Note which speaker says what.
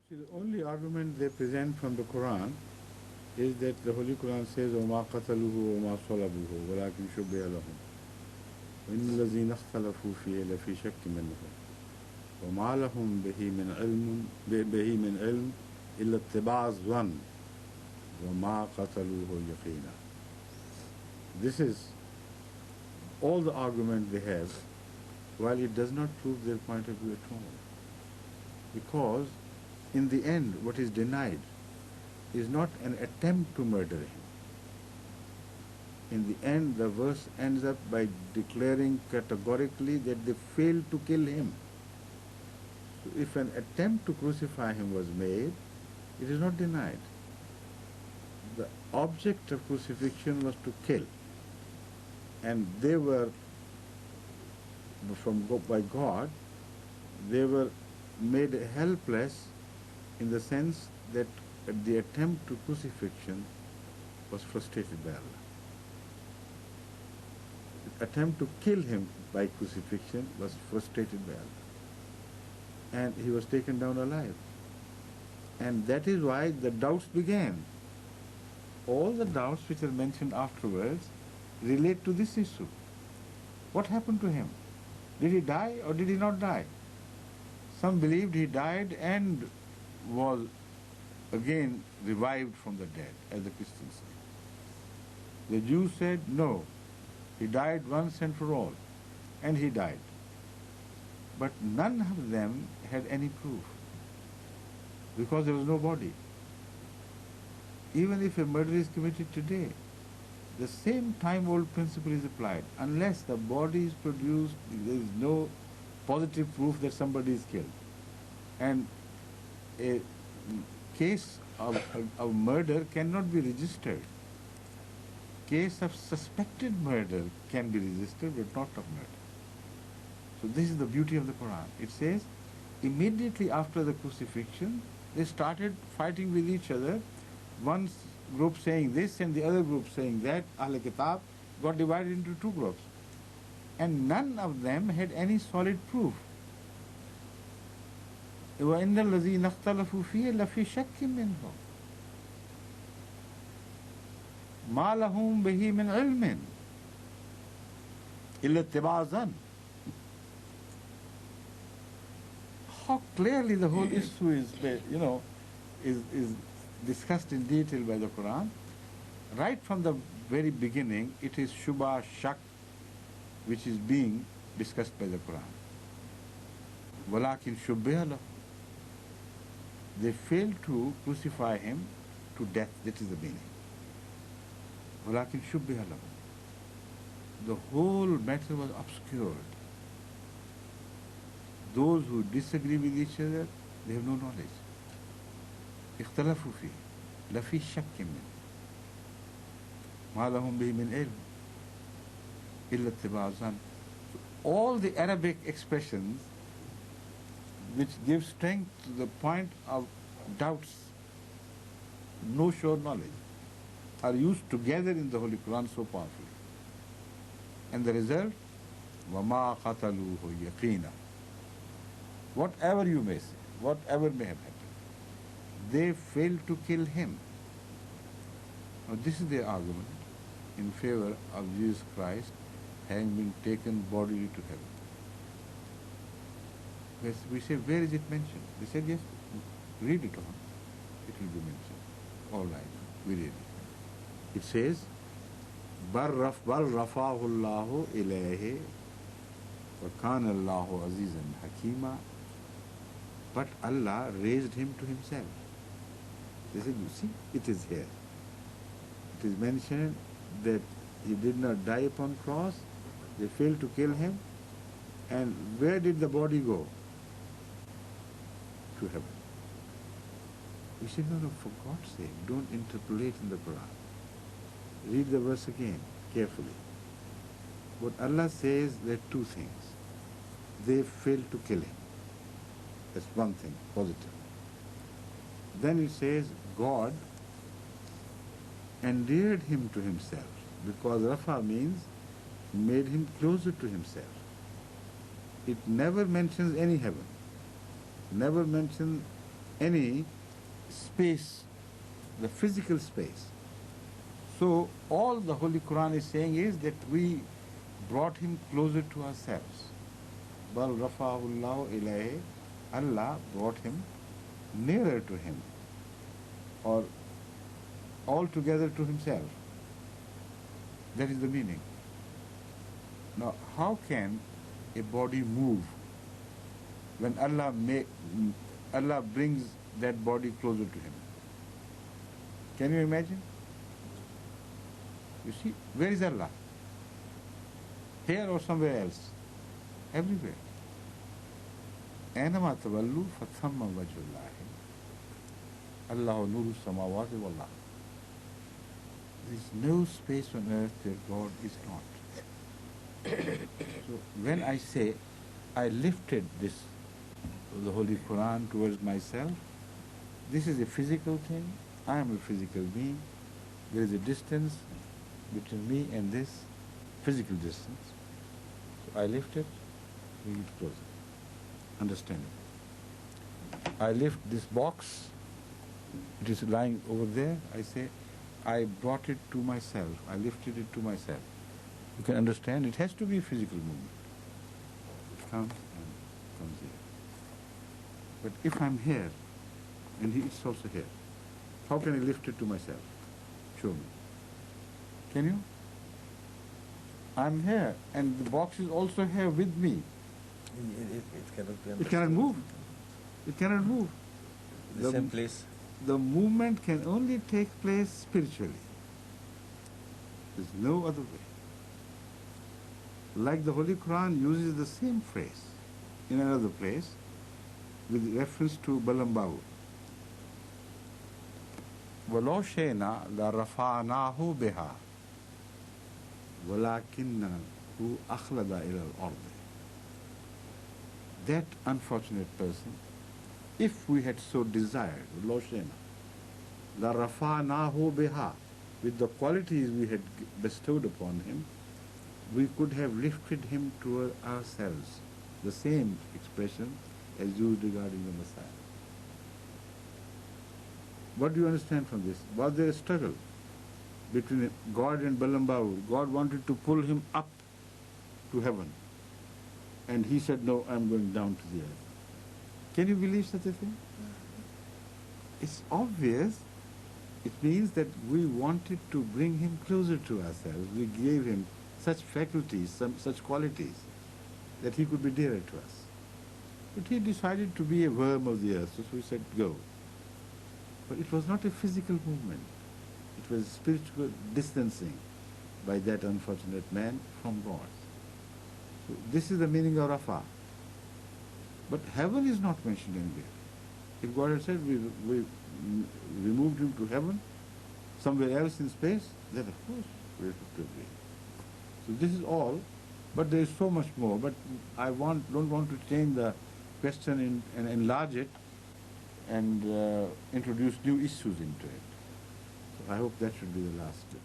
Speaker 1: See, the only argument they present from the Quran is that the Holy Quran says, وَمَا قَتَلُوهُ وَمَا صَلَبُوهُ وَلَكِنْ شُبِّهَ لَهُمْ وَإِنَّ الَّذِينَ اخْتَلَفُوا فِيهِ لَفِي شَكٍّ مِّنْهُ وَمَا لَهُم بِهِ مِنْ عِلْمٍ إِلَّا اتِّبَاعَ الظَّنِّ وَمَا قَتَلُوهُ يَقِينًا. This is all the argument they have, while it does not prove their point of view at all. Because in the end, what is denied is not an attempt to murder him. In the end, the verse ends up by declaring categorically that they failed to kill him. So if an attempt to crucify him was made, it is not denied. The object of crucifixion was to kill. And they were, by God, they were made helpless in the sense that the attempt to crucifixion was frustrated by Allah. The attempt to kill him by crucifixion was frustrated by Allah. And he was taken down alive. And that is why the doubts began. All the doubts which are mentioned afterwards relate to this issue. What happened to him? Did he die or did he not die? Some believed he died and was again revived from the dead, as the Christians say. The Jews said, no, he died once and for all, and he died. But none of them had any proof, because there was no body. Even if a murder is committed today, the same time-old principle is applied. Unless the body is produced, there is no positive proof that somebody is killed. And a case of murder cannot be registered. Case of suspected murder can be registered, but not of murder. So this is the beauty of the Quran. It says, immediately after the crucifixion, they started fighting with each other. One group saying this and the other group saying that. Ahl Kitab got divided into two groups. And none of them had any solid proof. وَإِنَّ الَّذِينَ اخْتَلَفُوا فِيهِ لَفِي شَكٍّ مِّنْهُ مَا لَهُم بِهِ مِنْ عِلْمٍ إِلَّا اتِّبَاعَ الظَّنِّ. How clearly the whole issue is discussed in detail by the Quran. Right from the very beginning, it is Shubha, Shak, which is being discussed by the Quran. وَلَكِنْ شُبِّهَ لَهُ. They failed to crucify him to death. That is the meaning. وَلَكِنْ شُبِّهَ لَهُ. The whole matter was obscured. Those who disagree with each other, they have no knowledge. اختلفوا فيه لفي شك منه ما لهم به من علم إلا اتباع الظن. All the Arabic expressions which give strength to the point of doubts, no sure knowledge, are used together in the Holy Quran so powerfully. And the result, وَمَا قَتَلُوهُ يَقِينًا. Whatever you may say, whatever may have happened, they failed to kill him. Now this is their argument in favor of Jesus Christ having been taken bodily to heaven. We say, where is it mentioned? They said, yes, read it on. It will be mentioned. All right, we read it. It says, بَلْ رَفَعَهُ اللَّهُ إِلَيْهِ وَكَانَ اللَّهُ عَزِيزًا حَكِيمًا. But Allah raised him to himself. They said, you see, it is here. It is mentioned that he did not die upon cross, they failed to kill him, and where did the body go? To heaven. We said, no, for God's sake, don't interpolate in the Quran. Read the verse again, carefully. What Allah says, there are two things. They failed to kill him. That's one thing, positive. Then it says, God endeared him to himself, because Rafa means made him closer to himself. It never mentions any heaven, never mentions any space, the physical space. So all the Holy Quran is saying is that we brought him closer to ourselves. Bal rafa'ahullahu ilayhi, Allah brought him nearer to him, or altogether to himself. That is the meaning. Now, how can a body move when Allah brings that body closer to him? Can you imagine? You see, where is Allah? Here or somewhere else? Everywhere. أَيْنَمَا تَوَلُّوا فَثَمَّ وَجْهُ اللَّهِ اللَّهُ نُورُ السَّمَاوَاتِ وَالْأَرْضِ. There is no space on earth where God is not. So when I say I lifted the Holy Quran towards myself, this is a physical thing. I am a physical being. There is a distance between me and this physical distance. So I lift it, bring it closer. Understand it. I lift this box, it is lying over there. I say, I brought it to myself. I lifted it to myself. You can understand, it has to be a physical movement. It comes and comes here. But if I'm here, and it's also here, how can I lift it to myself? Show me. Can you? I'm here, and the box is also here with me.
Speaker 2: It cannot be understood.
Speaker 1: It cannot move. It cannot move.
Speaker 2: The same place.
Speaker 1: The movement can only take place spiritually. There's no other way. Like the Holy Quran uses the same phrase in another place with reference to Balambavu. وَلَوْ شَيْنَا لَرَفَعْنَاهُ بِهَا وَلَكِنَّهُ أَخْلَدَ إِلَى الْأَرْضِ. That unfortunate person, if we had so desired, وَلَوْ شَيْنَا لَرَفَعْنَاهُ بِهَا, with the qualities we had bestowed upon him, we could have lifted him toward ourselves. The same expression as used regarding the Messiah. What do you understand from this? Was there a struggle between God and Balambavu? God wanted to pull him up to heaven. And he said, no, I'm going down to the earth. Can you believe such a thing? It's obvious. It means that we wanted to bring him closer to ourselves. We gave him such faculties, such qualities, that he could be dearer to us. But he decided to be a worm of the earth, so we said, go. But it was not a physical movement. It was spiritual distancing by that unfortunate man from God. So this is the meaning of Rafa. But heaven is not mentioned anywhere. If God had said we removed him to heaven, somewhere else in space, then of course we have to agree. So this is all, but there is so much more. But I don't want to change the question and enlarge it and introduce new issues into it. So I hope that should be the last bit.